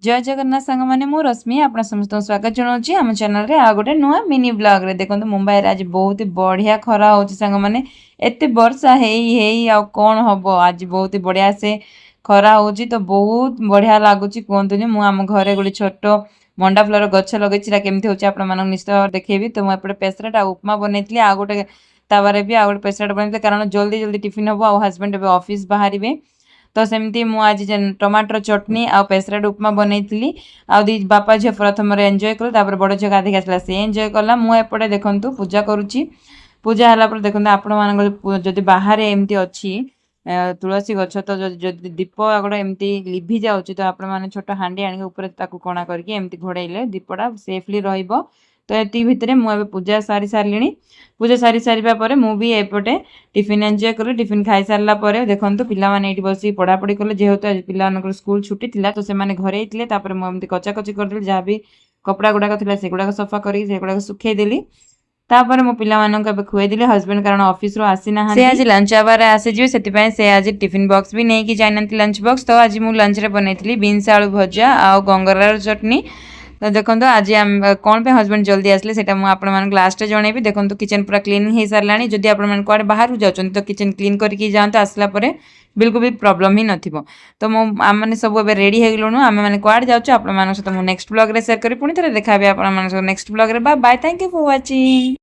जय जगन्नाथ सांग मैंने मु रश्मि आप समस्त स्वागत जनाऊँ आम चैनल रे आ गोटे नुआ मिनी ब्लॉग रे देखो मुंबई रे आज बहुत बढ़िया खरा हो सांग मैंने एत वर्षा है कौन हम आज बहुत बढ़िया से खरा हो तो बहुत बढ़िया लगुच कहतुनि मु आम घरे गोटे छोट मंडा फुलर गछ लगे केमती हो निश्चय देखेबी तो मुझे पेसरेट आ उपमा बनई आ गोटे तावारे भी आ गोटे पेसरेट बनई कारण जल्दी जल्दी टिफिन हम आ हजबैंड ऑफिस बाहर तो सेमती मु आज टमाटर चटनी आ पेसरेट उपमा बनई आदि बापा झील प्रथम एंजॉय कले बड़ झील गाधे आसला सी एंजॉय कला मुझे देखु पूजा करुच्ची पूजा है देखते आपण मान जदि बाहर एमती अच्छी तुलसी गछ तो जदि दीप गोटे एमती लिभि जाऊँगी तो आपण मैंने छोट हांडी आने कणा करके एमती घोड़े दीपटा सेफली रहिबो। तो ये भितर मुझे पूजा सारी सारे पूजा सारी सारे मुझे एपटे टिफिन एंजॉय करी टिफिन खाई सारा देखो पाने ये बस पढ़ापढ़ी कले जेहेतु आज पिला स्कूल छुट्टी थी तो से घरे मुझे कचाकची करदेली जहाँ भी कपड़ा गुड़ाक थी से गुड़ाक सफा कर सुखेदेली तापर मो पिला खुएदेली हजबैंड कारण ऑफिस रो आसी ना से आज लंच आवर आसीजे से आज टिफिन बॉक्स भी नहीं कि जाना लंच बॉक्स तो आज मुझे लंच रे बनई बीन्स आलू भजा आ गंगरार चटनी। तो देखो आज कौन पे हजबैंड जल्दी आसले से लास्ट जनइबी देखो किचन पूरा क्लीन हो सारा जदि आप बाहर जाऊँ तो किचन क्लीन करके जाते आसला बिल्कुल भी प्रॉब्लम ही नथिबो। तो आम मैंने सब रेडी हो गलुणु आम मैंने कुआडे जाऊँ आप नेक्स्ट ब्लॉग रे शेयर करी पुणी थे देखा आप नेक्स्ट ब्लॉग रे bye bye thank you for watching.